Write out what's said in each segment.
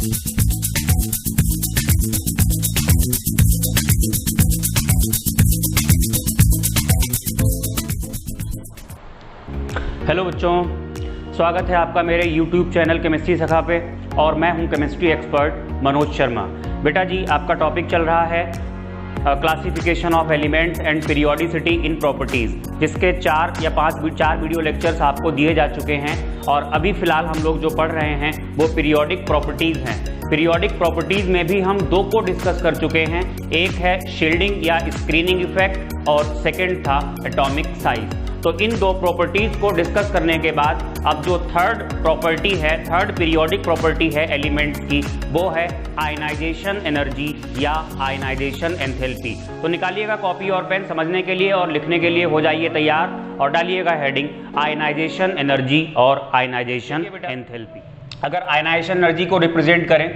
Hello बच्चों, स्वागत है आपका मेरे YouTube चैनल केमिस्ट्री सखा पे और मैं हूं केमिस्ट्री एक्सपर्ट मनोज शर्मा। बेटा जी, आपका टॉपिक चल रहा है classification of elements and periodicity in properties, जिसके 4 वीडियो लेक्चर्स आपको दिए जा चुके हैं और अभी फ़िलहाल हम लोग जो पढ़ रहे हैं वो पीरियोडिक प्रॉपर्टीज़ हैं। पीरियोडिक प्रॉपर्टीज़ में भी हम 2 को डिस्कस कर चुके हैं, एक है शील्डिंग या स्क्रीनिंग इफेक्ट और सेकेंड था एटॉमिक साइज। तो इन 2 प्रॉपर्टीज़ को डिस्कस करने के बाद अब जो थर्ड पीरियोडिक प्रॉपर्टी है एलिमेंट्स की, वो है आयनाइजेशन एनर्जी या आयनाइजेशन एंथैल्पी। तो निकालिएगा कॉपी और पेन समझने के लिए और लिखने के लिए हो जाइए तैयार और डालिएगा हेडिंग आयनाइजेशन एनर्जी और आयनाइजेशन एंथैल्पी। अगर आयनाइजेशन एनर्जी को रिप्रेजेंट करें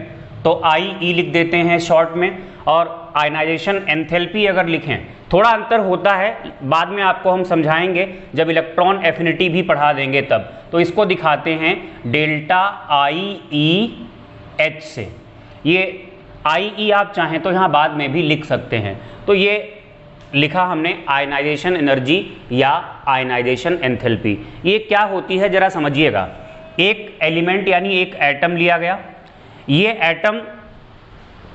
तो IE लिख देते हैं शॉर्ट में, और आयनाइजेशन एंथैल्पी अगर लिखें, थोड़ा अंतर होता है, बाद में आपको हम समझाएंगे जब इलेक्ट्रॉन एफिनिटी भी पढ़ा देंगे तब। तो इसको दिखाते हैं डेल्टा IEH से। ये IE आप चाहें तो यहाँ बाद में भी लिख सकते हैं। तो ये लिखा हमने आयनाइजेशन एनर्जी या आयनाइजेशन एंथैल्पी। ये क्या होती है जरा समझिएगा। एक एलिमेंट यानी एक एटम लिया गया, ये एटम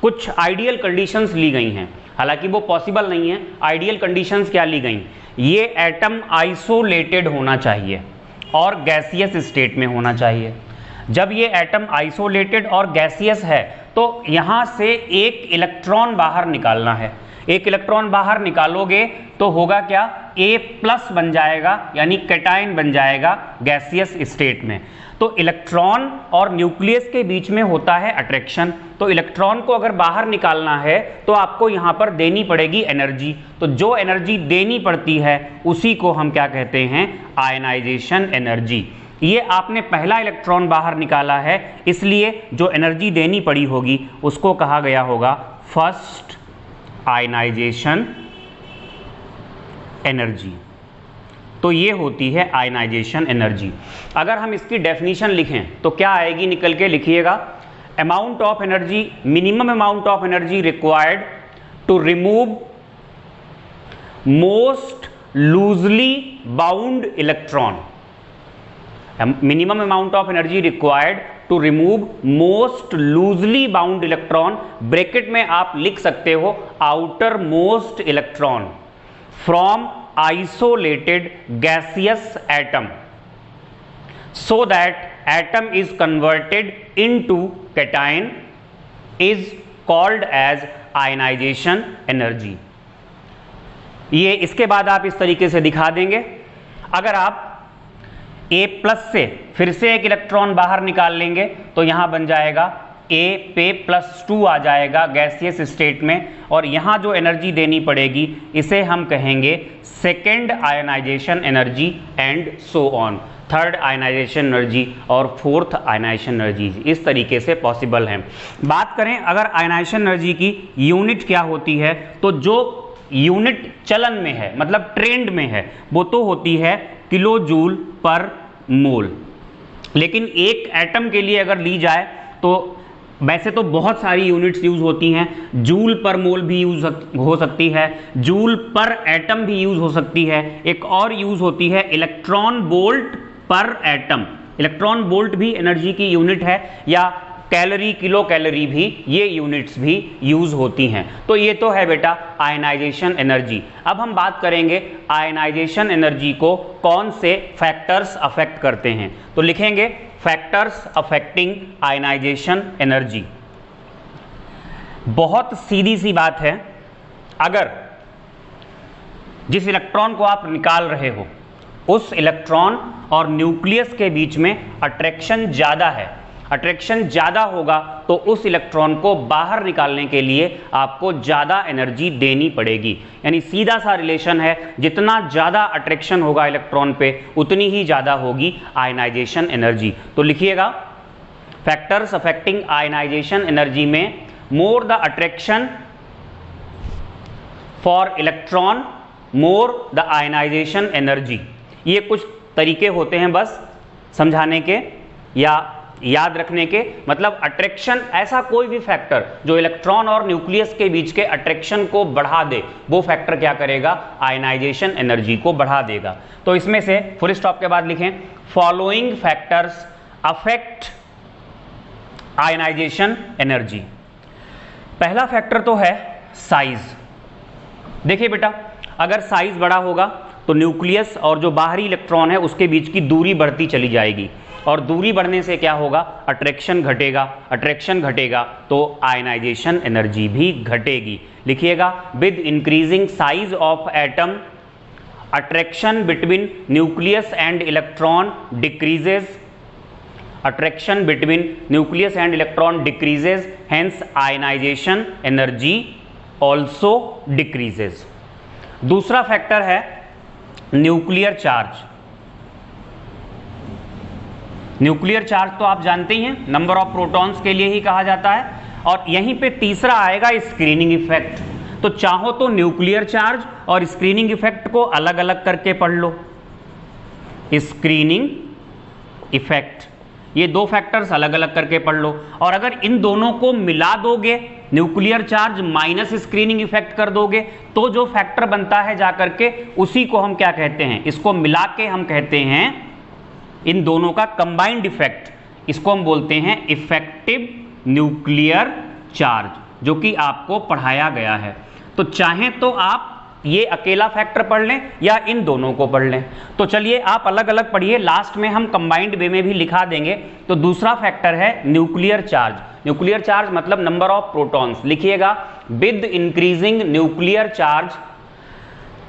कुछ आइडियल कंडीशंस ली गई हैं, हालांकि वो पॉसिबल नहीं है। आइडियल कंडीशंस क्या ली गई? ये एटम आइसोलेटेड होना चाहिए और गैसियस स्टेट में होना चाहिए। जब ये एटम आइसोलेटेड और गैसियस है तो यहाँ से एक इलेक्ट्रॉन बाहर निकालना है। एक इलेक्ट्रॉन बाहर निकालोगे तो होगा क्या? A+ बन जाएगा, यानी कैटायन बन जाएगा गैसियस स्टेट में। तो इलेक्ट्रॉन और न्यूक्लियस के बीच में होता है अट्रैक्शन। तो इलेक्ट्रॉन को अगर बाहर निकालना है तो आपको यहाँ पर देनी पड़ेगी एनर्जी। तो जो एनर्जी देनी पड़ती है उसी को हम क्या कहते हैं? Ionization energy. ये आपने पहला इलेक्ट्रॉन बाहर निकाला है, इसलिए जो एनर्जी देनी पड़ी होगी उसको कहा गया होगा फर्स्ट आयनाइजेशन एनर्जी। तो ये होती है आयनाइजेशन एनर्जी। अगर हम इसकी डेफिनेशन लिखें तो क्या आएगी? निकल के लिखिएगा। Amount of energy, minimum amount of energy required to remove most loosely bound electron. Minimum amount of energy required to remove most loosely bound electron, bracket में आप लिख सकते हो outer most electron from isolated gaseous atom so that atom is converted into cation is called as ionization energy। ये इसके बाद आप इस तरीके से दिखा देंगे। अगर आप A+ से फिर से एक इलेक्ट्रॉन बाहर निकाल लेंगे तो यहां बन जाएगा A+2 आ जाएगा गैसियस स्टेट में, और यहाँ जो एनर्जी देनी पड़ेगी इसे हम कहेंगे second ionization energy and so on. Third ionization energy और फोर्थ आयनाइजेशन एनर्जी इस तरीके से पॉसिबल है। बात करें अगर आयनाइजेशन एनर्जी की यूनिट क्या होती है, तो जो यूनिट चलन में है, मतलब ट्रेंड में है, वो तो होती है किलो जूल पर मोल। लेकिन एक एटम के लिए अगर ली जाए तो वैसे तो बहुत सारी यूनिट्स यूज होती हैं। जूल पर मोल भी यूज हो सकती है, जूल पर एटम भी यूज हो सकती है, एक और यूज होती है इलेक्ट्रॉन वोल्ट पर एटम। इलेक्ट्रॉन वोल्ट भी एनर्जी की यूनिट है, या कैलोरी, किलो कैलोरी भी, ये यूनिट्स भी यूज होती हैं। तो ये तो है बेटा आयनाइजेशन एनर्जी। अब हम बात करेंगे आयनाइजेशन एनर्जी को कौन से फैक्टर्स अफेक्ट करते हैं। तो लिखेंगे फैक्टर्स अफेक्टिंग आयनाइजेशन एनर्जी। बहुत सीधी सी बात है, अगर जिस इलेक्ट्रॉन को आप निकाल रहे हो उस इलेक्ट्रॉन और न्यूक्लियस के बीच में अट्रैक्शन ज़्यादा है, अट्रैक्शन ज़्यादा होगा तो उस इलेक्ट्रॉन को बाहर निकालने के लिए आपको ज़्यादा एनर्जी देनी पड़ेगी। यानी सीधा सा रिलेशन है, जितना ज़्यादा अट्रैक्शन होगा इलेक्ट्रॉन पे उतनी ही ज़्यादा होगी आयनाइजेशन एनर्जी। तो लिखिएगा फैक्टर्स अफेक्टिंग आयनाइजेशन एनर्जी में more the attraction for electron more the ionization energy. ये कुछ तरीके होते हैं बस समझाने के, या याद रखने के, मतलब अट्रैक्शन, ऐसा कोई भी फैक्टर जो इलेक्ट्रॉन और न्यूक्लियस के बीच के अट्रैक्शन को बढ़ा दे, वो फैक्टर क्या करेगा, आयनाइजेशन एनर्जी को बढ़ा देगा। तो इसमें से फुल स्टॉप के बाद लिखें following factors affect ionization energy. पहला फैक्टर तो है साइज। देखिए बेटा, अगर साइज बड़ा होगा तो न्यूक्लियस और जो बाहरी इलेक्ट्रॉन है उसके बीच की दूरी बढ़ती चली जाएगी, और दूरी बढ़ने से क्या होगा, अट्रैक्शन घटेगा, अट्रैक्शन घटेगा तो आयनाइजेशन एनर्जी भी घटेगी। लिखिएगा with increasing size of atom attraction between nucleus and electron decreases, attraction between nucleus and electron decreases, hence ionization energy also decreases। दूसरा फैक्टर है न्यूक्लियर चार्ज। न्यूक्लियर चार्ज तो आप जानते ही हैं, नंबर ऑफ प्रोटॉन्स के लिए ही कहा जाता है। और यहीं पे तीसरा आएगा स्क्रीनिंग इफेक्ट। तो चाहो तो न्यूक्लियर चार्ज और स्क्रीनिंग इफेक्ट को अलग अलग करके पढ़ लो। स्क्रीनिंग इफेक्ट, ये दो फैक्टर्स अलग अलग करके पढ़ लो, और अगर इन दोनों को मिला दोगे, nuclear charge minus screening effect कर दोगे, तो जो फैक्टर बनता है जाकर के उसी को हम क्या कहते हैं, इसको मिला के हम कहते हैं, इन दोनों का कंबाइंड इफेक्ट, इसको हम बोलते हैं इफेक्टिव न्यूक्लियर चार्ज, जो कि आपको पढ़ाया गया है। तो चाहें तो आप ये अकेला फैक्टर पढ़ लें या इन दोनों को पढ़ लें। तो चलिए आप अलग अलग पढ़िए, लास्ट में हम कंबाइंड वे में भी लिखा देंगे। तो दूसरा फैक्टर है न्यूक्लियर चार्ज। न्यूक्लियर चार्ज मतलब नंबर ऑफ प्रोटॉन्स। लिखिएगा with increasing nuclear charge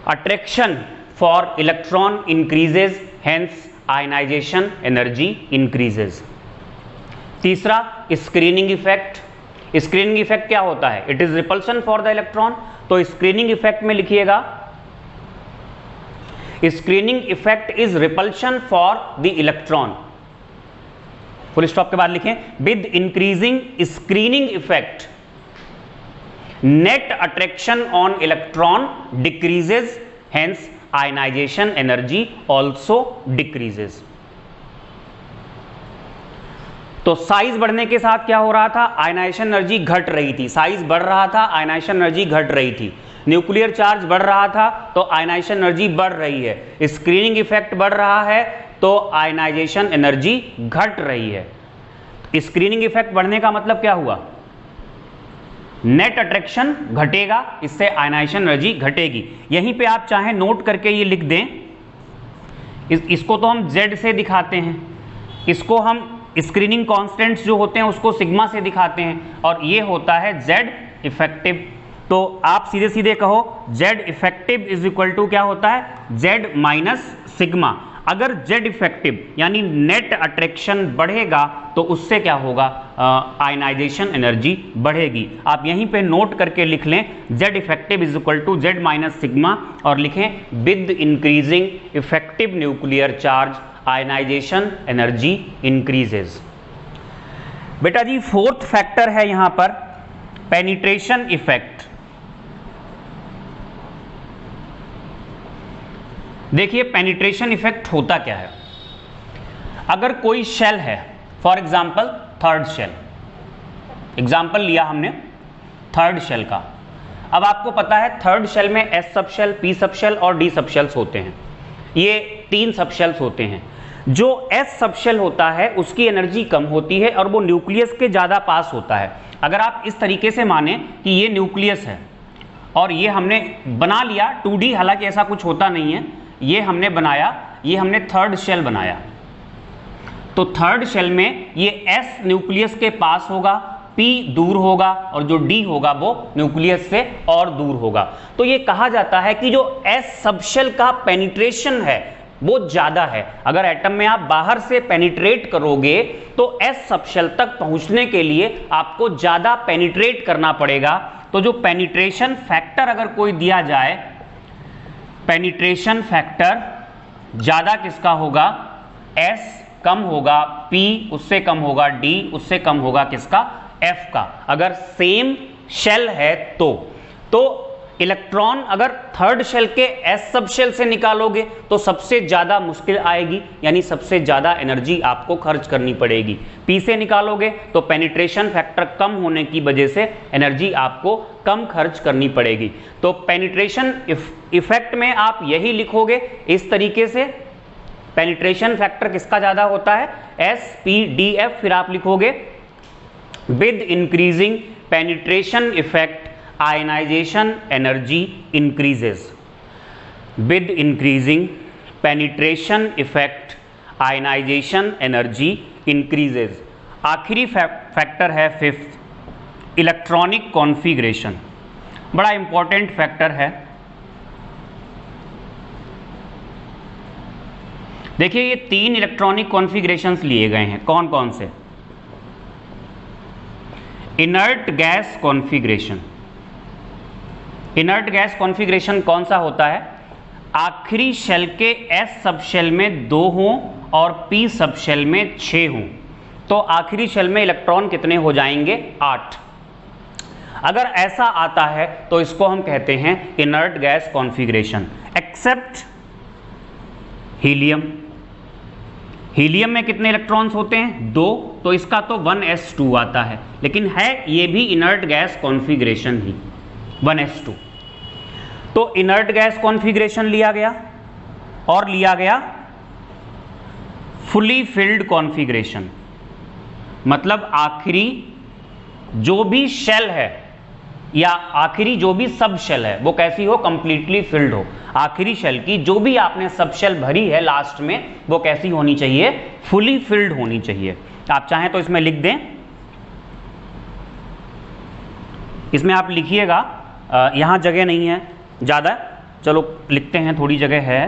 attraction for electron increases, hence ionization energy increases. तीसरा स्क्रीनिंग इफेक्ट। स्क्रीनिंग इफेक्ट क्या होता है, it is repulsion for the electron. तो स्क्रीनिंग इफेक्ट में लिखिएगा screening effect is repulsion for the electron, full stop के बाद लिखें with increasing screening effect net attraction on electron decreases, hence ionization energy also decreases. तो size बढ़ने के साथ क्या हो रहा था, आयनाइजेशन एनर्जी घट रही थी। साइज बढ़ रहा था, आयनाइजेशन एनर्जी घट रही थी। न्यूक्लियर चार्ज बढ़ रहा था तो आयनाइजेशन एनर्जी बढ़ रही है। स्क्रीनिंग इफेक्ट बढ़ रहा है तो आयनाइजेशन एनर्जी घट रही है। स्क्रीनिंग इफेक्ट बढ़ने का मतलब क्या हुआ, नेट अट्रैक्शन घटेगा, इससे आयनाइजेशन एनर्जी घटेगी। यहीं पे आप चाहें नोट करके ये लिख दें, इसको तो हम Z से दिखाते हैं, इसको हम स्क्रीनिंग कांस्टेंट्स जो होते हैं उसको सिग्मा से दिखाते हैं, और ये होता है Z इफेक्टिव। तो आप सीधे सीधे कहो Z effective is equal to क्या होता है, Z माइनस सिग्मा। अगर Z इफेक्टिव यानी नेट अट्रैक्शन बढ़ेगा तो उससे क्या होगा, आयनाइजेशन एनर्जी बढ़ेगी। आप यहीं पे नोट करके लिख लें Z effective is equal to Z minus sigma, और लिखें with increasing effective nuclear charge ionization energy increases. बेटा जी फोर्थ फैक्टर है यहां पर पेनिट्रेशन इफेक्ट। देखिए पेनिट्रेशन इफेक्ट होता क्या है, अगर कोई शेल है, for example third shell, example लिया हमने थर्ड शेल का। अब आपको पता है थर्ड शेल में S sub shell, P sub shell और D सब शेल्स होते हैं। ये 3 सब शेल्स होते हैं। जो S सब शेल होता है उसकी एनर्जी कम होती है और वो न्यूक्लियस के ज़्यादा पास होता है। अगर आप इस तरीके से माने कि ये न्यूक्लियस है और ये हमने बना लिया 2D, हालांकि ऐसा कुछ होता नहीं है, ये हमने बनाया, ये हमने थर्ड शेल बनाया। तो थर्ड शेल में ये S न्यूक्लियस के पास होगा, P दूर होगा और जो D होगा वो न्यूक्लियस से और दूर होगा। तो ये कहा जाता है कि जो S सबशेल का पेनिट्रेशन है वो ज्यादा है। अगर एटम में आप बाहर से पेनिट्रेट करोगे तो S सबशेल तक पहुंचने के लिए आपको ज्यादा पेनिट्रेट करना पड़ेगा। तो जो पेनिट्रेशन फैक्टर अगर कोई दिया जाए, पेनिट्रेशन फैक्टर ज्यादा किसका होगा, S कम होगा P, उससे कम होगा D, उससे कम होगा किसका, F का। अगर सेम शेल है तो इलेक्ट्रॉन अगर थर्ड शेल के एस सब शेल से निकालोगे तो सबसे ज्यादा मुश्किल आएगी, यानी सबसे ज्यादा एनर्जी आपको खर्च करनी पड़ेगी। पी से निकालोगे तो पेनिट्रेशन फैक्टर कम होने की वजह से एनर्जी आपको कम खर्च करनी पड़ेगी। तो पेनिट्रेशन इफेक्ट में आप यही लिखोगे इस तरीके से, पेनिट्रेशन फैक्टर किसका ज्यादा होता है, एस पी डी एफ, फिर आप लिखोगे with increasing penetration effect ionization energy increases, with increasing penetration effect ionization energy increases। आखिरी फैक्टर है फिफ्थ, इलेक्ट्रॉनिक कॉन्फ़िगरेशन, बड़ा इंपॉर्टेंट फैक्टर है। देखिए ये 3 इलेक्ट्रॉनिक कॉन्फ़िगरेशंस लिए गए हैं, कौन कौन से, inert gas configuration. Inert gas configuration कौन सा होता है, आखिरी शेल के एस सब शेल में 2 हों और पी सब शेल में 6 हों, तो आखिरी शेल में इलेक्ट्रॉन कितने हो जाएंगे, 8। अगर ऐसा आता है तो इसको हम कहते हैं inert gas configuration, except helium. Helium में कितने इलेक्ट्रॉन्स होते हैं, 2, तो इसका तो 1s2 आता है, लेकिन है ये भी इनर्ट गैस कॉन्फ़िगरेशन ही, 1s2। तो इनर्ट गैस कॉन्फ़िगरेशन लिया गया और लिया गया फुली फिल्ड कॉन्फ़िगरेशन, मतलब आखिरी जो भी शेल है या आखिरी जो भी सब शेल है वो कैसी हो, कंप्लीटली फिल्ड हो। आखिरी शेल की जो भी आपने सब शेल भरी है लास्ट में वो कैसी होनी चाहिए, फुली फिल्ड होनी चाहिए। आप चाहें तो इसमें लिख दें, इसमें आप लिखिएगा, यहां जगह नहीं है ज्यादा, चलो लिखते हैं, थोड़ी जगह है।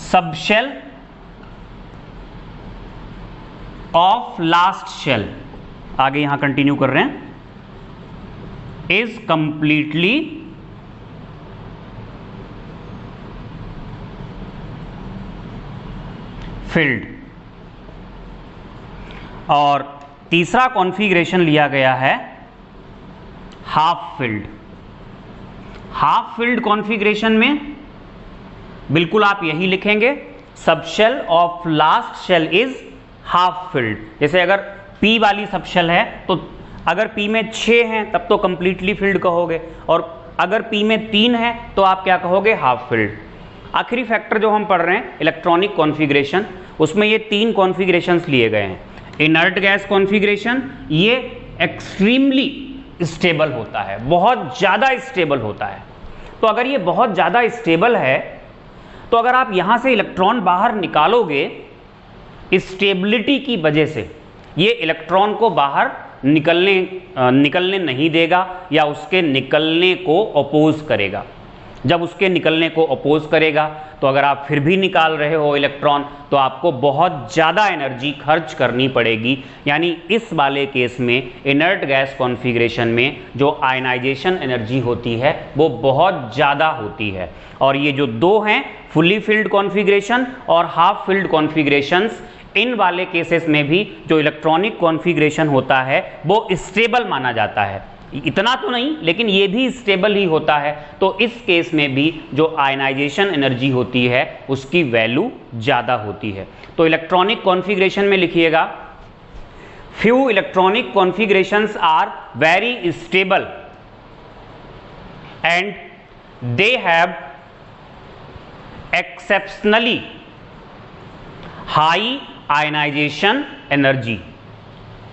सब शेल ऑफ लास्ट शेल, आगे यहां कंटिन्यू कर रहे हैं, इज कंप्लीटली फिल्ड। और तीसरा कॉन्फ़िगरेशन लिया गया है half filled. Half filled configuration में बिल्कुल आप यही लिखेंगे, sub shell of last shell is half filled. जैसे अगर P वाली सब शेल है तो अगर P में 6 हैं तब तो कंप्लीटली फिल्ड कहोगे, और अगर P में 3 है तो आप क्या कहोगे, हाफ फिल्ड। आखिरी फैक्टर जो हम पढ़ रहे हैं इलेक्ट्रॉनिक कॉन्फ़िगरेशन, उसमें ये 3 कॉन्फ़िगरेशंस लिए गए हैं। इनर्ट गैस कॉन्फ़िगरेशन ये एक्सट्रीमली स्टेबल होता है, बहुत ज़्यादा स्टेबल होता है। तो अगर ये बहुत ज़्यादा स्टेबल है तो अगर आप यहाँ से इलेक्ट्रॉन बाहर निकालोगे, स्टेबिलिटी की वजह से ये इलेक्ट्रॉन को बाहर निकलने नहीं देगा या उसके निकलने को अपोज करेगा। जब उसके निकलने को अपोज करेगा तो अगर आप फिर भी निकाल रहे हो इलेक्ट्रॉन तो आपको बहुत ज़्यादा एनर्जी खर्च करनी पड़ेगी। यानी इस वाले केस में इनर्ट गैस कॉन्फ़िगरेशन में जो आयनाइजेशन एनर्जी होती है वो बहुत ज़्यादा होती है। और ये जो 2 हैं, फुली फिल्ड कॉन्फ़िगरेशन और हाफ फिल्ड कॉन्फ़िगरेशंस, इन वाले केसेस में भी जो इलेक्ट्रॉनिक कॉन्फ़िगरेशन होता है वो स्टेबल माना जाता है। इतना तो नहीं, लेकिन ये भी स्टेबल ही होता है। तो इस केस में भी जो आयनाइजेशन एनर्जी होती है उसकी वैल्यू ज़्यादा होती है। तो इलेक्ट्रॉनिक कॉन्फ़िगरेशन में लिखिएगा, few electronic configurations are very stable and they have exceptionally high ionization energy.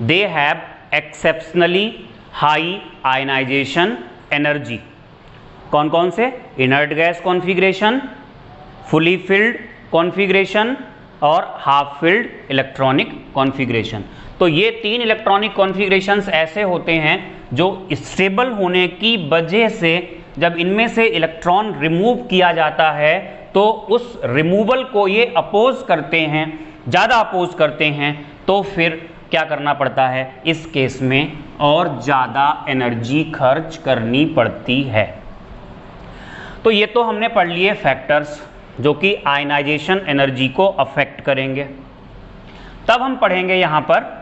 They have exceptionally high ionization energy. कौन कौन से, inert gas configuration, fully filled configuration और हाफ फिल्ड इलेक्ट्रॉनिक कॉन्फ़िगरेशन। तो ये 3 electronic configurations ऐसे होते हैं जो स्टेबल होने की वजह से जब इनमें से इलेक्ट्रॉन रिमूव किया जाता है तो उस रिमूवल को ये अपोज करते हैं, ज़्यादा अपोज करते हैं, तो फिर क्या करना पड़ता है, इस केस में और ज़्यादा एनर्जी खर्च करनी पड़ती है। तो ये तो हमने पढ़ लिए फैक्टर्स जो कि आयनाइजेशन एनर्जी को अफेक्ट करेंगे। तब हम पढ़ेंगे यहाँ पर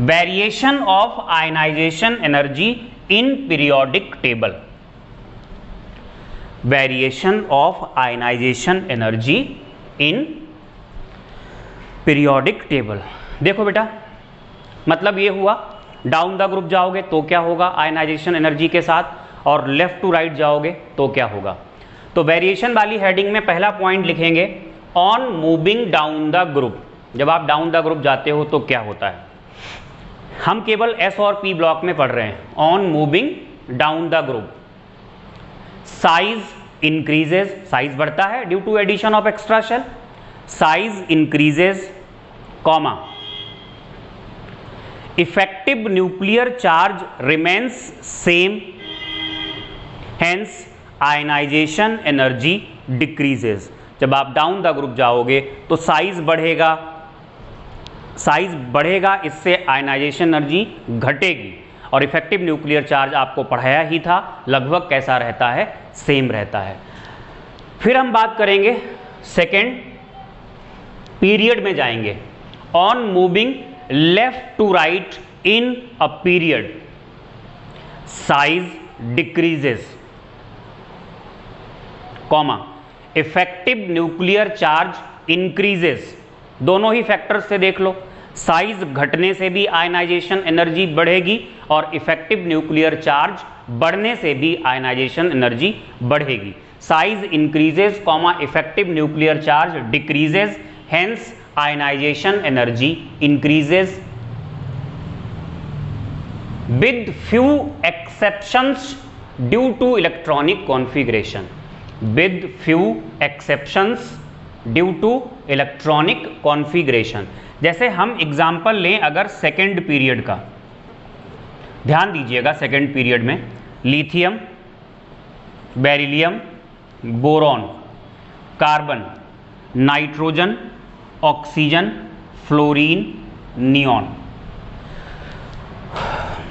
variation of ionization energy in periodic table. Variation of ionization energy in periodic table. देखो बेटा, मतलब ये हुआ डाउन द ग्रुप जाओगे तो क्या होगा आयनाइजेशन एनर्जी के साथ, और लेफ्ट टू राइट जाओगे तो क्या होगा। तो वेरिएशन वाली हेडिंग में पहला पॉइंट लिखेंगे on moving down the group. जब आप डाउन द ग्रुप जाते हो तो क्या होता है, हम केवल एस और पी ब्लॉक में पढ़ रहे हैं। On moving down the group size increases, size बढ़ता है due to addition of extra shell, size increases comma effective nuclear charge remains same, hence ionization energy decreases. जब आप डाउन द ग्रुप जाओगे तो साइज बढ़ेगा, इससे आयनाइजेशन एनर्जी घटेगी, और इफेक्टिव न्यूक्लियर चार्ज आपको पढ़ाया ही था, लगभग कैसा रहता है, सेम रहता है। फिर हम बात करेंगे सेकेंड पीरियड में जाएंगे। On moving left to right in a period size decreases comma effective nuclear charge increases. दोनों ही फैक्टर्स से देख लो, साइज घटने से भी आयनाइजेशन एनर्जी बढ़ेगी और इफेक्टिव न्यूक्लियर चार्ज बढ़ने से भी आयनाइजेशन एनर्जी बढ़ेगी। Size increases comma effective nuclear charge decreases, hence ionization energy increases with few exceptions due to electronic configuration. With few exceptions due to electronic configuration. जैसे हम example लें अगर second period का, ध्यान दीजिएगा सेकेंड पीरियड में lithium, beryllium, boron, carbon, nitrogen, oxygen, fluorine, neon,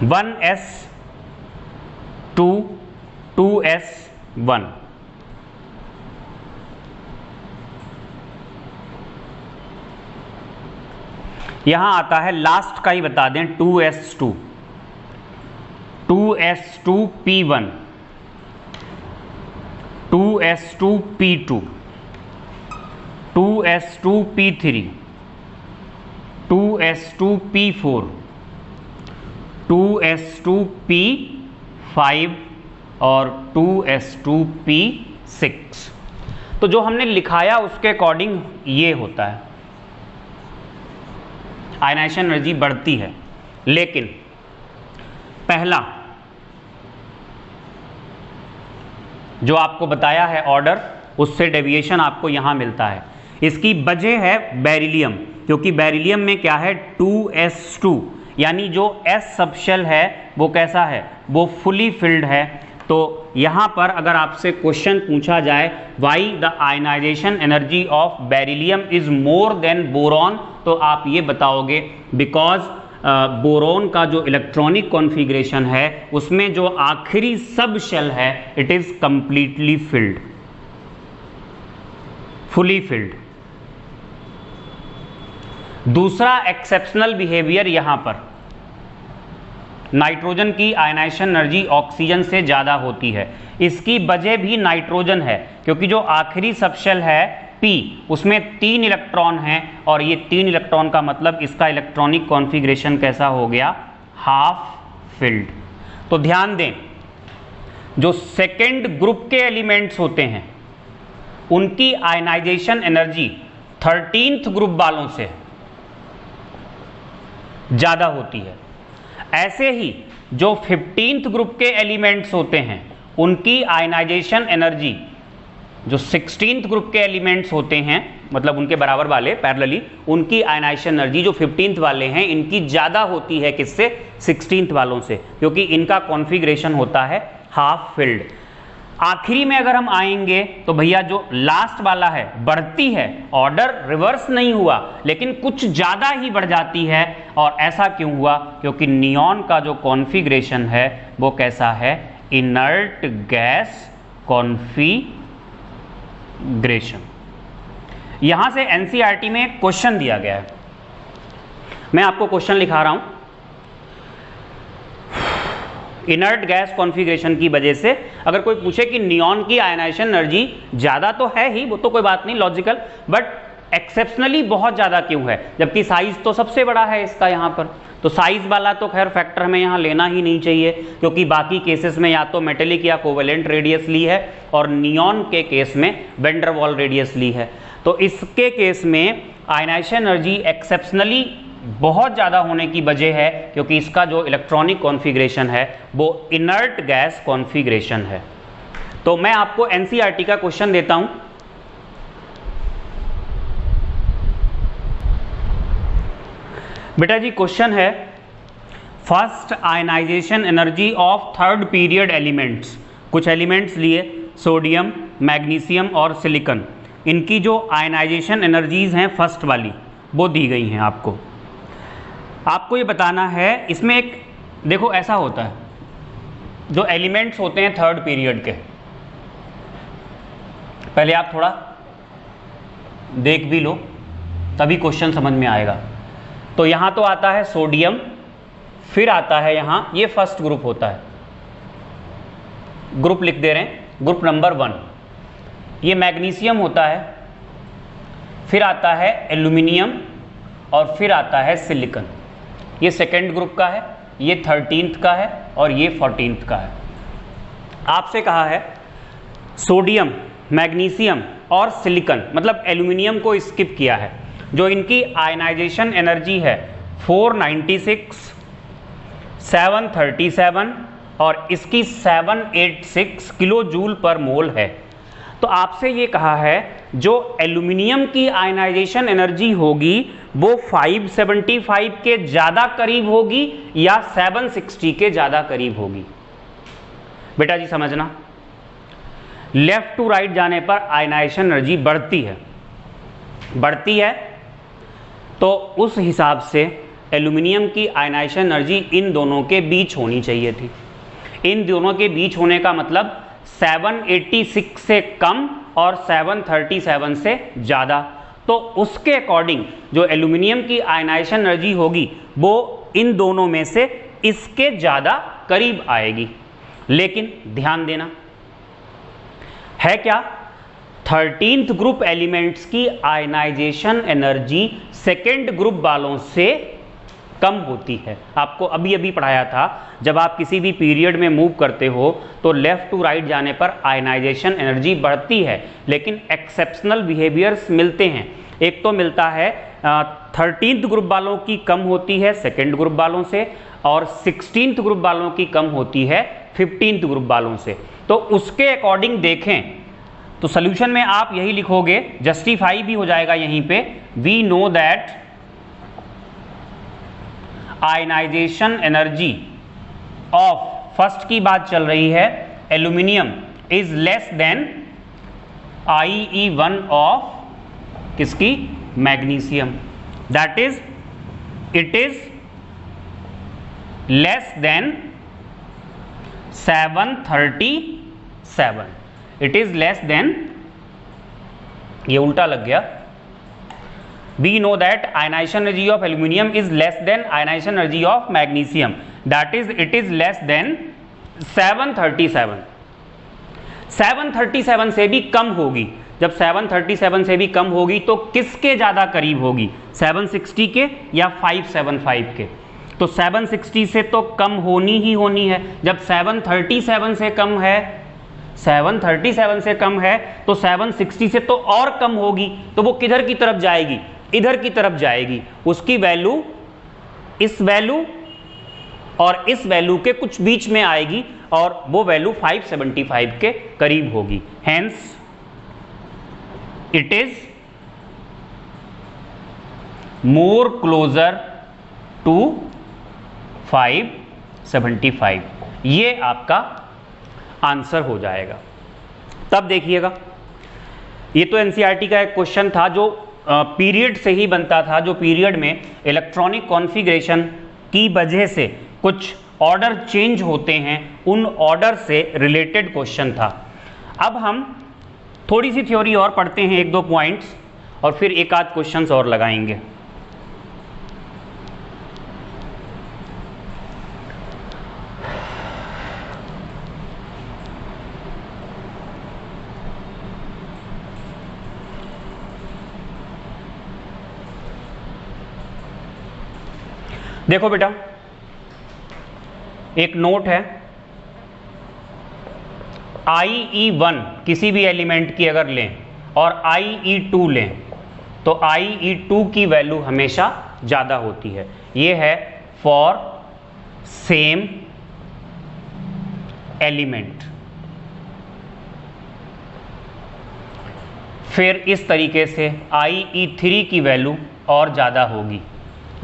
1s2 2s1। यहां आता है लास्ट का ही बता दें 2s2 2s2p1 2s2p2 2s2p3 2s2p4 2s2p5 और 2s2p6। तो जो हमने लिखाया उसके अकॉर्डिंग ये होता है, आयनाइजेशन एनर्जी बढ़ती है। लेकिन पहला जो आपको बताया है ऑर्डर, उससे डेविएशन आपको यहां मिलता है। इसकी वजह है बेरिलियम, क्योंकि बेरिलियम में क्या है 2s2, यानी जो s सबशेल है वो कैसा है, वो फुली फिल्ड है। तो यहां पर अगर आपसे क्वेश्चन पूछा जाए why the ionization energy of beryllium is more than boron, तो आप ये बताओगे बिकॉज बोरॉन का जो इलेक्ट्रॉनिक कॉन्फ़िगरेशन है उसमें जो आखिरी सब शेल है it is completely filled, fully filled. दूसरा एक्सेप्शनल बिहेवियर यहां पर, नाइट्रोजन की आयनाइजेशन एनर्जी ऑक्सीजन से ज़्यादा होती है। इसकी वजह भी नाइट्रोजन है, क्योंकि जो आखिरी सबशेल है P उसमें 3 इलेक्ट्रॉन हैं, और ये 3 इलेक्ट्रॉन का मतलब इसका इलेक्ट्रॉनिक कॉन्फ़िगरेशन कैसा हो गया, हाफ फिल्ड। तो ध्यान दें, जो सेकेंड ग्रुप के एलिमेंट्स होते हैं उनकी आयनाइजेशन एनर्जी 13th ग्रुप वालों से ज़्यादा होती है। ऐसे ही जो 15th ग्रुप के एलिमेंट्स होते हैं उनकी आयनाइजेशन एनर्जी जो 16th ग्रुप के एलिमेंट्स होते हैं, मतलब उनके बराबर वाले पैरेलली, उनकी आयनाइजेशन एनर्जी जो 15th वाले हैं इनकी ज़्यादा होती है किससे, 16th वालों से, क्योंकि इनका कॉन्फ़िगरेशन होता है हाफ फिल्ड। आखिरी में अगर हम आएंगे तो भैया जो लास्ट वाला है बढ़ती है, ऑर्डर रिवर्स नहीं हुआ लेकिन कुछ ज़्यादा ही बढ़ जाती है। और ऐसा क्यों हुआ, क्योंकि नियॉन का जो कॉन्फ़िगरेशन है वो कैसा है, इनर्ट गैस कॉन्फ़िगरेशन। यहां से एनसीईआरटी में एक क्वेश्चन दिया गया है, मैं आपको क्वेश्चन लिखा रहा हूं। इनर्ट गैस कॉन्फ़िगरेशन की वजह से। अगर कोई पूछे कि नियॉन की आयनाइजेशन एनर्जी ज़्यादा तो है ही, वो तो कोई बात नहीं, लॉजिकल, बट एक्सेप्शनली बहुत ज़्यादा क्यों है, जबकि साइज तो सबसे बड़ा है इसका यहाँ पर। तो साइज वाला तो खैर फैक्टर हमें यहाँ लेना ही नहीं चाहिए, क्योंकि बाकी केसेस में या तो मेटेलिक या कोवेलेंट रेडियस ली है, और नियॉन के केस में वैन डर वाल रेडियस ली है। तो इसके केस में आयनाइजेशन एनर्जी एक्सेप्शनली बहुत ज़्यादा होने की वजह है, क्योंकि इसका जो इलेक्ट्रॉनिक कॉन्फ़िगरेशन है वो इनर्ट गैस कॉन्फ़िगरेशन है। तो मैं आपको एनसीईआरटी का क्वेश्चन देता हूं। बेटा जी क्वेश्चन है, first ionization energy of third period elements. कुछ एलिमेंट्स लिए, सोडियम, मैग्नीशियम और सिलिकॉन, इनकी जो आयनाइजेशन एनर्जीज हैं फर्स्ट वाली, वो दी गई हैं आपको। आपको ये बताना है, इसमें एक देखो ऐसा होता है, जो एलिमेंट्स होते हैं थर्ड पीरियड के, पहले आप थोड़ा देख भी लो तभी क्वेश्चन समझ में आएगा। तो यहाँ तो आता है सोडियम, फिर आता है यहाँ, ये फर्स्ट ग्रुप होता है, ग्रुप लिख दे रहे हैं, ग्रुप नंबर 1, ये मैग्नीशियम होता है, फिर आता है एल्यूमिनियम और फिर आता है सिलिकॉन। ये सेकेंड ग्रुप का है, ये 13th का है और ये 14th का है। आपसे कहा है सोडियम, मैग्नीशियम और सिलिकॉन, मतलब एल्यूमिनियम को स्किप किया है, जो इनकी आयनाइजेशन एनर्जी है 496, 737 और इसकी 786 किलो जूल पर मोल है। तो आपसे ये कहा है जो एल्यूमिनियम की आयनाइजेशन एनर्जी होगी वो 575 के ज़्यादा करीब होगी या 760 के ज़्यादा करीब होगी। बेटा जी समझना, लेफ्ट टू राइट जाने पर आयनाइजेशन एनर्जी बढ़ती है, तो उस हिसाब से एल्यूमिनियम की आयनाइजेशन एनर्जी इन दोनों के बीच होनी चाहिए थी। इन दोनों के बीच होने का मतलब 786 से कम और 737 से ज़्यादा। तो उसके अकॉर्डिंग जो एल्यूमिनियम की आयनाइजेशन एनर्जी होगी वो इन दोनों में से इसके ज़्यादा करीब आएगी। लेकिन ध्यान देना है क्या, 13th ग्रुप एलिमेंट्स की आयनाइजेशन एनर्जी सेकेंड ग्रुप वालों से कम होती है। आपको अभी अभी पढ़ाया था, जब आप किसी भी पीरियड में मूव करते हो तो लेफ्ट टू राइट जाने पर आयनाइजेशन एनर्जी बढ़ती है, लेकिन एक्सेप्शनल बिहेवियर्स मिलते हैं। एक तो मिलता है 13th ग्रुप वालों की कम होती है सेकेंड ग्रुप वालों से, और 16th ग्रुप वालों की कम होती है 15th ग्रुप वालों से। तो उसके अकॉर्डिंग देखें तो सोल्यूशन में आप यही लिखोगे, जस्टिफाई भी हो जाएगा यहीं पे, we know that ionisation energy of, first की बात चल रही है, aluminium is less than IE1 of किसकी, magnesium, that is it is less than 737, it is less than, ये उल्टा लग गया, we know that ionization energy of aluminum is less than ionization energy of magnesium, that is it is less than 737। 737 से भी कम होगी, जब 737 से भी कम होगी तो किसके ज़्यादा करीब होगी, 760 के या 575 के। तो 760 से तो कम होनी ही होनी है। जब 737 से कम है, 737 से कम है तो 760 से तो और कम होगी, तो वो किधर की तरफ जाएगी, इधर की तरफ जाएगी। उसकी वैल्यू इस वैल्यू और इस वैल्यू के कुछ बीच में आएगी और वो वैल्यू 575 के करीब होगी। Hence it is more closer to 575। ये आपका आंसर हो जाएगा। तब देखिएगा, ये तो एनसीईआरटी का एक क्वेश्चन था जो पीरियड से ही बनता था, जो पीरियड में इलेक्ट्रॉनिक कॉन्फ़िगरेशन की वजह से कुछ ऑर्डर चेंज होते हैं, उन ऑर्डर से रिलेटेड क्वेश्चन था। अब हम थोड़ी सी थ्योरी और पढ़ते हैं, एक दो पॉइंट्स, और फिर एक आध क्वेश्चंस और लगाएंगे। देखो बेटा, एक नोट है, IE1 किसी भी एलिमेंट की अगर लें और IE2 लें तो IE2 की वैल्यू हमेशा ज़्यादा होती है। ये है फॉर सेम एलिमेंट। फिर इस तरीके से IE3 की वैल्यू और ज़्यादा होगी।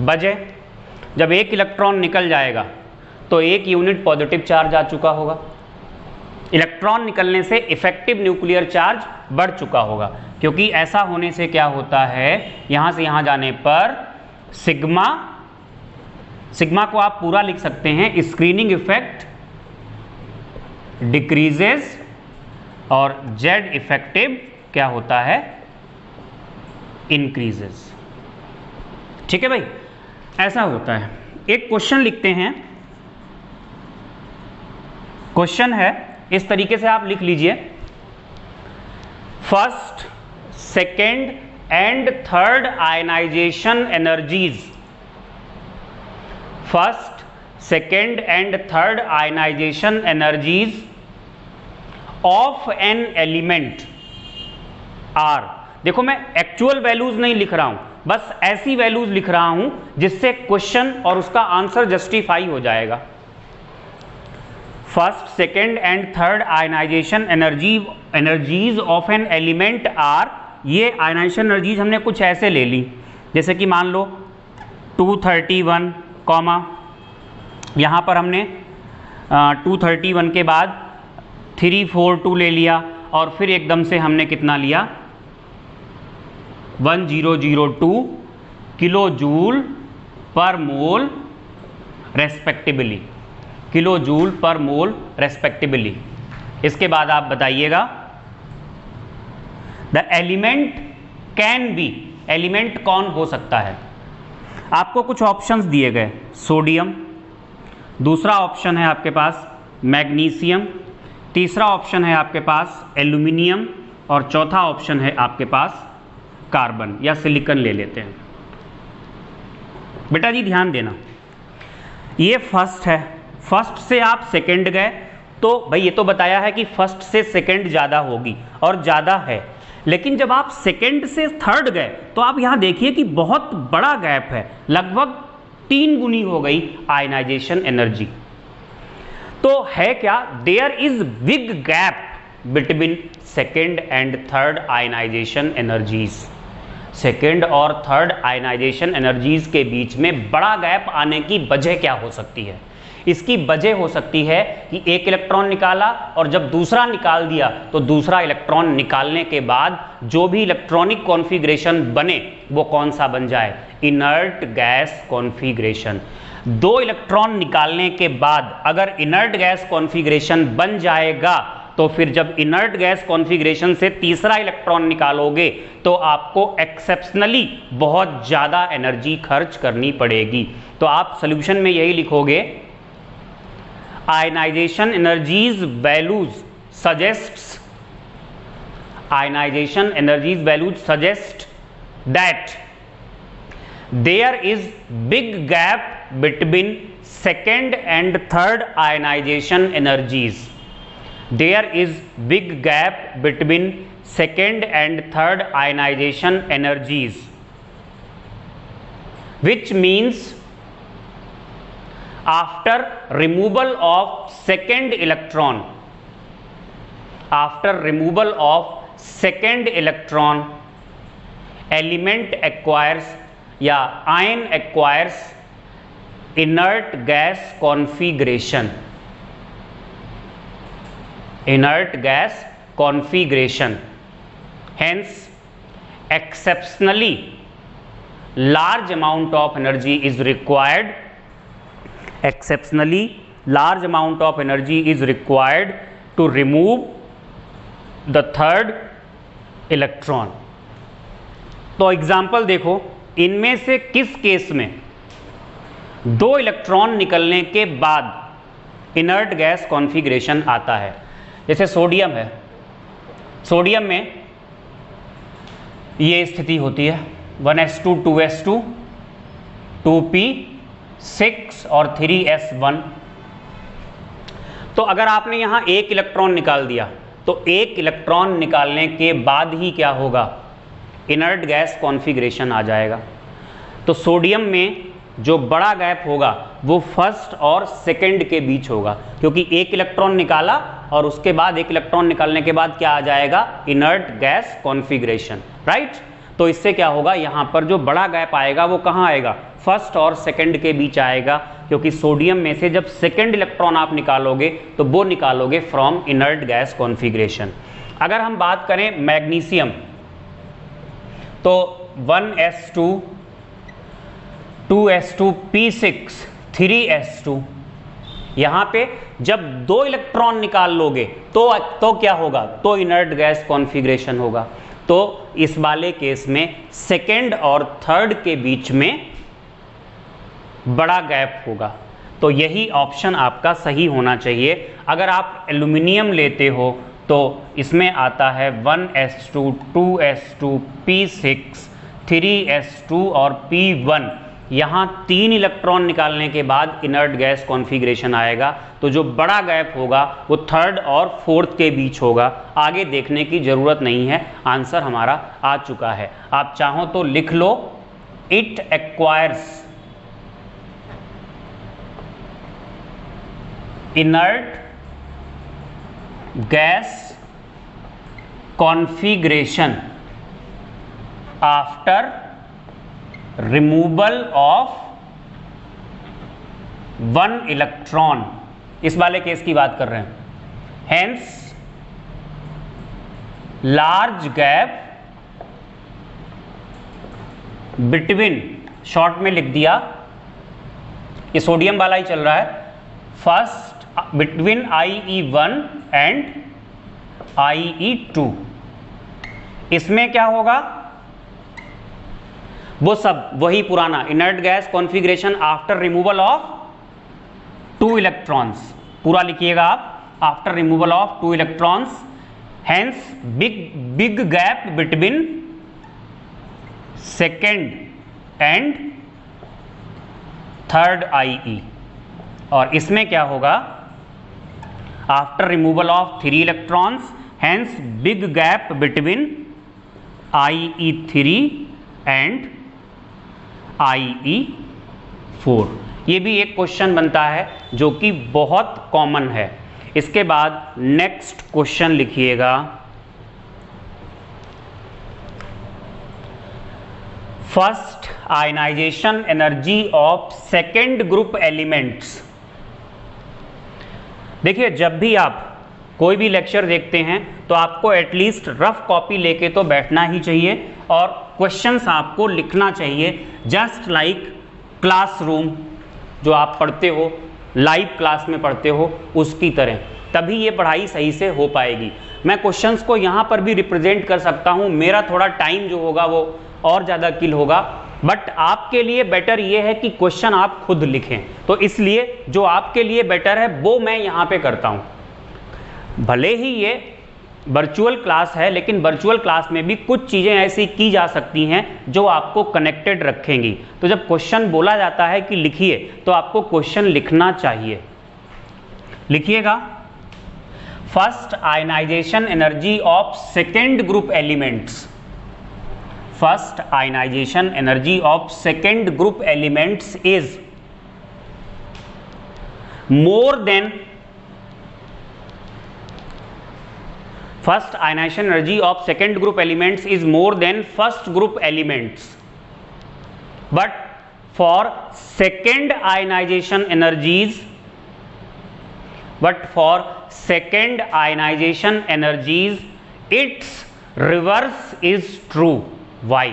वजह, जब एक इलेक्ट्रॉन निकल जाएगा तो 1 यूनिट पॉजिटिव चार्ज आ चुका होगा। इलेक्ट्रॉन निकलने से इफेक्टिव न्यूक्लियर चार्ज बढ़ चुका होगा, क्योंकि ऐसा होने से क्या होता है, यहां से यहां जाने पर सिग्मा, सिग्मा को आप पूरा लिख सकते हैं, स्क्रीनिंग इफेक्ट डिक्रीजेस और जेड इफेक्टिव क्या होता है, इंक्रीजेस। ठीक है भाई, ऐसा होता है। एक क्वेश्चन लिखते हैं, क्वेश्चन है इस तरीके से, आप लिख लीजिए, first, second and third ionization energies, first, second and third ionization energies of an element are. देखो मैं एक्चुअल वैल्यूज नहीं लिख रहा हूं, बस ऐसी वैल्यूज लिख रहा हूं जिससे क्वेश्चन और उसका आंसर जस्टिफाई हो जाएगा। First, second and third ionization energies of an element are. ये आयनाइजेशन एनर्जीज हमने कुछ ऐसे ले ली, जैसे कि मान लो 231 कॉमा, यहाँ पर हमने 231 के बाद 342 ले लिया और फिर एकदम से हमने कितना लिया, 1002 किलो जूल पर मोल रेस्पेक्टिवली, किलो जूल पर मोल रेस्पेक्टिवली। इसके बाद आप बताइएगा the element can be, element कौन हो सकता है। आपको कुछ ऑप्शंस दिए गए, सोडियम, दूसरा ऑप्शन है आपके पास मैग्नीशियम, तीसरा ऑप्शन है आपके पास एल्यूमिनियम और चौथा ऑप्शन है आपके पास कार्बन या सिलिकॉन ले लेते हैं। बेटा जी ध्यान देना, ये फर्स्ट है, फर्स्ट से आप सेकंड गए तो भाई ये तो बताया है कि फर्स्ट से सेकंड ज़्यादा होगी और ज़्यादा है, लेकिन जब आप सेकंड से थर्ड गए तो आप यहाँ देखिए कि बहुत बड़ा गैप है, लगभग 3 गुनी हो गई आयनाइजेशन एनर्जी। तो है क्या, there is big gap between second and third ionization energies. Second और थर्ड आयनाइजेशन एनर्जीज के बीच में बड़ा गैप आने की वजह क्या हो सकती है? इसकी वजह हो सकती है कि एक इलेक्ट्रॉन निकाला और जब दूसरा निकाल दिया तो दूसरा इलेक्ट्रॉन निकालने के बाद जो भी इलेक्ट्रॉनिक कॉन्फ़िगरेशन बने वो कौन सा बन जाए, इनर्ट गैस कॉन्फ़िगरेशन। 2 इलेक्ट्रॉन निकालने के बाद अगर इनर्ट गैस कॉन्फ़िगरेशन बन जाएगा तो फिर जब इनर्ट गैस कॉन्फ़िगरेशन से तीसरा इलेक्ट्रॉन निकालोगे तो आपको एक्सेप्शनली बहुत ज़्यादा एनर्जी खर्च करनी पड़ेगी। तो आप सॉल्यूशन में यही लिखोगे, ionization energies values suggests, ionization energies values suggest that there is big gap between second and third ionization energies. There is big gap between second and third ionization energies, which means after removal of second electron, after removal of second electron, element acquires या ion acquires inert gas configuration, inert gas configuration. Hence exceptionally large amount of energy is required, exceptionally large amount of energy is required to remove the third electron. तो example देखो, इनमें से किस case में 2 electron निकलने के बाद inert gas configuration आता है। जैसे सोडियम है, सोडियम में ये स्थिति होती है 1s2 2s2 2p 6 और 3s1। तो अगर आपने यहां एक इलेक्ट्रॉन निकाल दिया तो एक इलेक्ट्रॉन निकालने के बाद ही क्या होगा, इनर्ट गैस कॉन्फ़िगरेशन आ जाएगा। तो सोडियम में जो बड़ा गैप होगा वो फर्स्ट और सेकंड के बीच होगा, क्योंकि एक इलेक्ट्रॉन निकाला और उसके बाद एक इलेक्ट्रॉन निकालने के बाद क्या आ जाएगा, इनर्ट गैस कॉन्फ़िगरेशन, राइट। तो इससे क्या होगा, यहां पर जो बड़ा गैप आएगा वो कहां आएगा, फर्स्ट और सेकंड के बीच आएगा, क्योंकि सोडियम में से जब सेकंड इलेक्ट्रॉन आप निकालोगे तो वो निकालोगे फ्रॉम इनर्ट गैस कॉन्फ़िगरेशन। अगर हम बात करें मैग्नीशियम, तो 1s2 2s2 p6 3s2, यहां पे जब दो इलेक्ट्रॉन निकाल लोगे तो क्या होगा, तो इनर्ट गैस कॉन्फ़िगरेशन होगा। तो इस वाले केस में सेकेंड और थर्ड के बीच में बड़ा गैप होगा। तो यही ऑप्शन आपका सही होना चाहिए। अगर आप एल्यूमिनियम लेते हो तो इसमें आता है 1s2 2s2 p6 3s2 और p1। यहाँ 3 इलेक्ट्रॉन निकालने के बाद इनर्ट गैस कॉन्फ़िगरेशन आएगा। तो जो बड़ा गैप होगा वो थर्ड और फोर्थ के बीच होगा। आगे देखने की ज़रूरत नहीं है, आंसर हमारा आ चुका है। आप चाहो तो लिख लो, it acquires inert gas configuration after removal of 1 electron. इस वाले केस की बात कर रहे हैं। Hence large gap between, short में लिख दिया, ये सोडियम वाला ही चल रहा है, first between IE1 and IE2। इसमें क्या होगा, वो सब वही पुराना inert gas configuration after removal of 2 electrons, पूरा लिखिएगा आप, after removal of 2 electrons, hence big gap between second and third IE। और इसमें क्या होगा, after removal of 3 electrons, hence big gap between IE3 and IE4। ये भी एक क्वेश्चन बनता है जो कि बहुत कॉमन है। इसके बाद नेक्स्ट क्वेश्चन लिखिएगा, first ionization energy of second group elements. देखिए, जब भी आप कोई भी लेक्चर देखते हैं तो आपको एटलीस्ट रफ कॉपी लेके तो बैठना ही चाहिए और क्वेश्चंस आपको लिखना चाहिए, जस्ट लाइक क्लासरूम जो आप पढ़ते हो, लाइव क्लास में पढ़ते हो, उसकी तरह, तभी ये पढ़ाई सही से हो पाएगी। मैं क्वेश्चंस को यहाँ पर भी रिप्रेजेंट कर सकता हूँ, मेरा थोड़ा टाइम जो होगा वो और ज़्यादा किल होगा, बट आपके लिए बेटर ये है कि क्वेश्चन आप खुद लिखें। तो इसलिए जो आपके लिए बेटर है वो मैं यहाँ पे करता हूँ। भले ही ये वर्चुअल क्लास है, लेकिन वर्चुअल क्लास में भी कुछ चीज़ें ऐसी की जा सकती हैं जो आपको कनेक्टेड रखेंगी। तो जब क्वेश्चन बोला जाता है कि लिखिए, तो आपको क्वेश्चन लिखना चाहिए। लिखिएगा, first ionization energy of second group elements. First ionization energy of second group elements is more than, first ionization energy of second group elements is more than first group elements, but for second ionization energies its reverse is true. Why?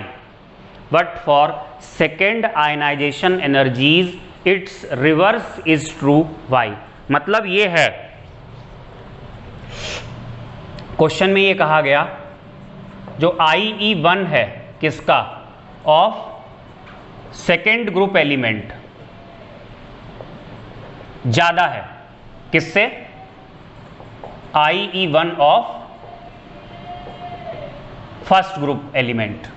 But for second ionization energies its reverse is true. Why? मतलब ये है, question में ये कहा गया जो IE1 है किसका, ऑफ सेकेंड ग्रुप एलिमेंट, ज्यादा है किससे, IE1 of first group element.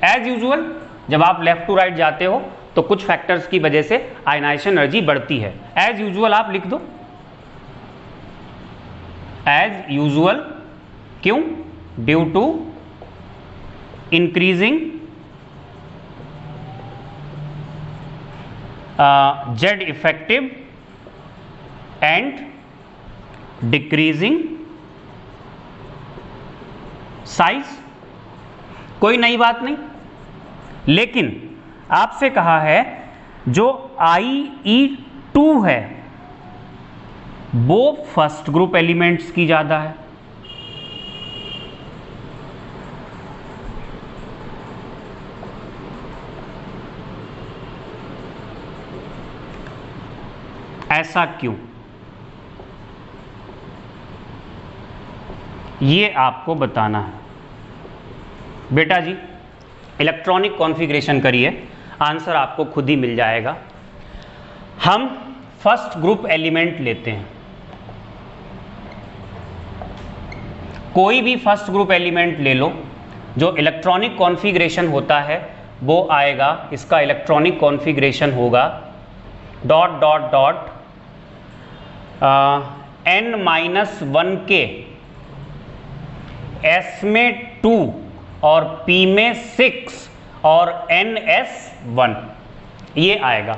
As usual जब आप लेफ्ट टू राइट जाते हो तो कुछ फैक्टर्स की वजह से आयनाइजेशन एनर्जी बढ़ती है। एज यूजुअल आप लिख दो, एज यूजुअल, क्यों? Due to increasing Z effective and decreasing size. कोई नई बात नहीं, लेकिन आपसे कहा है जो IE2 है वो फर्स्ट ग्रुप एलिमेंट्स की ज्यादा है। ऐसा क्यों? ये आपको बताना है। बेटा जी इलेक्ट्रॉनिक कॉन्फ़िगरेशन करिए, आंसर आपको खुद ही मिल जाएगा। हम फर्स्ट ग्रुप एलिमेंट लेते हैं, कोई भी फर्स्ट ग्रुप एलिमेंट ले लो, जो इलेक्ट्रॉनिक कॉन्फ़िगरेशन होता है वो आएगा, इसका इलेक्ट्रॉनिक कॉन्फ़िगरेशन होगा डॉट डॉट डॉट n-1 के S में 2 और P में 6 और NS1, ये आएगा।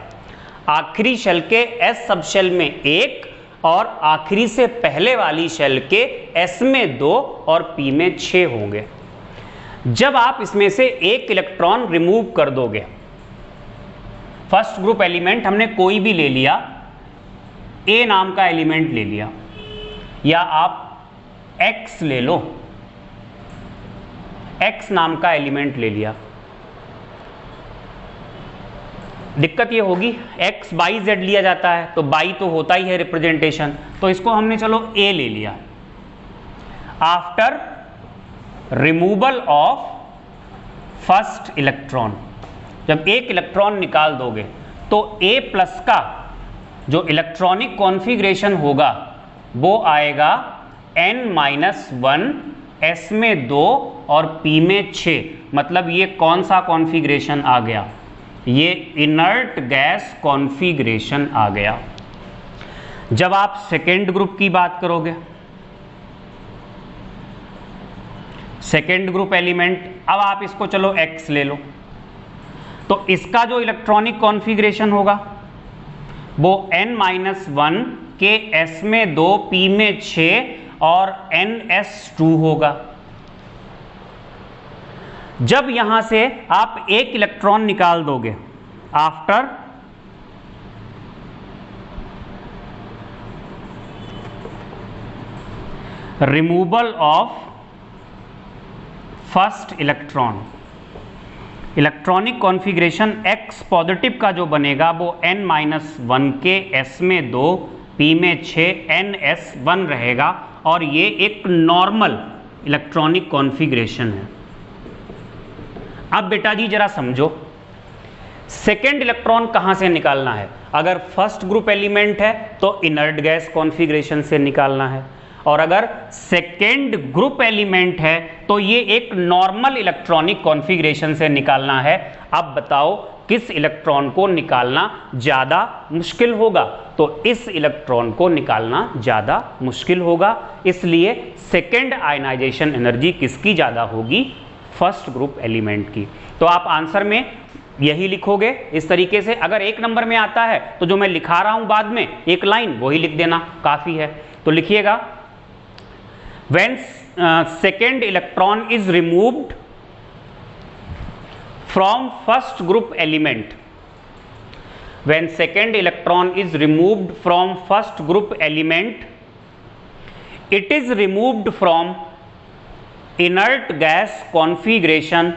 आखिरी शेल के S सब शेल में 1 और आखिरी से पहले वाली शेल के S में 2 और P में 6 होंगे। जब आप इसमें से एक इलेक्ट्रॉन रिमूव कर दोगे, फर्स्ट ग्रुप एलिमेंट हमने कोई भी ले लिया, A नाम का एलिमेंट ले लिया, या आप X ले लो, X नाम का एलिमेंट ले लिया। दिक्कत ये होगी X बाई Z लिया जाता है तो बाई तो होता ही है रिप्रेजेंटेशन, तो इसको हमने चलो A ले लिया। After removal of first electron, जब एक इलेक्ट्रॉन निकाल दोगे तो A प्लस का जो इलेक्ट्रॉनिक कॉन्फ़िगरेशन होगा वो आएगा n-1, S में 2 और P में 6। मतलब ये कौन सा कॉन्फ़िगरेशन आ गया? ये इनर्ट गैस कॉन्फ़िगरेशन आ गया। जब आप सेकेंड ग्रुप की बात करोगे, सेकेंड ग्रुप एलिमेंट, अब आप इसको चलो X ले लो, तो इसका जो इलेक्ट्रॉनिक कॉन्फ़िगरेशन होगा वो n-1 के S में 2, P में 6 और NS2 होगा। जब यहां से आप एक इलेक्ट्रॉन निकाल दोगे, after removal of first electron, electronic configuration X positive का जो बनेगा वो n-1 के S में 2, P में 6, NS1 रहेगा, और ये एक नॉर्मल इलेक्ट्रॉनिक कॉन्फ़िगरेशन है। अब बेटा जी जरा समझो, सेकेंड इलेक्ट्रॉन कहां से निकालना है? अगर फर्स्ट ग्रुप एलिमेंट है तो इनर्ट गैस कॉन्फ़िगरेशन से निकालना है, और अगर सेकेंड ग्रुप एलिमेंट है तो ये एक नॉर्मल इलेक्ट्रॉनिक कॉन्फ़िगरेशन से निकालना है। अब बताओ किस इलेक्ट्रॉन को निकालना ज़्यादा मुश्किल होगा? तो इस इलेक्ट्रॉन को निकालना ज़्यादा मुश्किल होगा, इसलिए सेकेंड आयनाइजेशन एनर्जी किसकी ज़्यादा होगी? फर्स्ट ग्रुप एलिमेंट की। तो आप आंसर में यही लिखोगे इस तरीके से। अगर एक नंबर में आता है तो जो मैं लिखा रहा हूं बाद में एक लाइन वही लिख देना काफ़ी है। तो लिखिएगा, when second electron is removed from first group element, when second electron is removed from first group element, it is removed from inert gas configuration,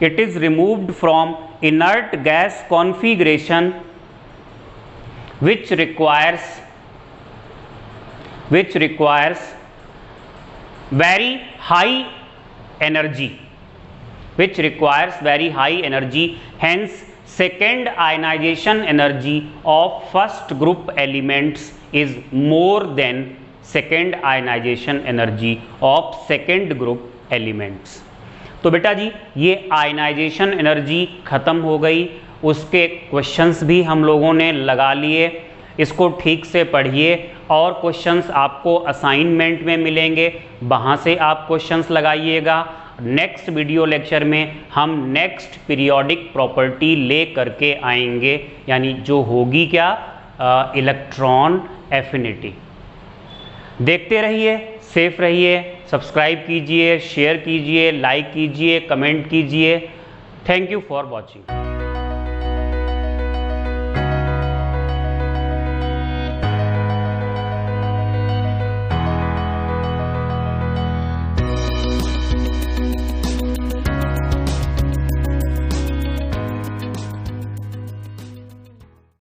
it is removed from inert gas configuration which requires very high energy, which requires very high energy, hence second ionization energy of first group elements is more than second ionization energy of second group elements। तो बेटा जी ये ionization energy खत्म हो गई उसके questions भी हम लोगों ने लगा लिए। इसको ठीक से पढ़िए और क्वेश्चंस आपको असाइनमेंट में मिलेंगे, वहाँ से आप क्वेश्चंस लगाइएगा। नेक्स्ट वीडियो लेक्चर में हम नेक्स्ट पीरियोडिक प्रॉपर्टी ले करके आएंगे, यानी जो होगी क्या, इलेक्ट्रॉन एफिनिटी। देखते रहिए, सेफ रहिए, सब्सक्राइब कीजिए, शेयर कीजिए, लाइक कीजिए, कमेंट कीजिए। Thank you for watching.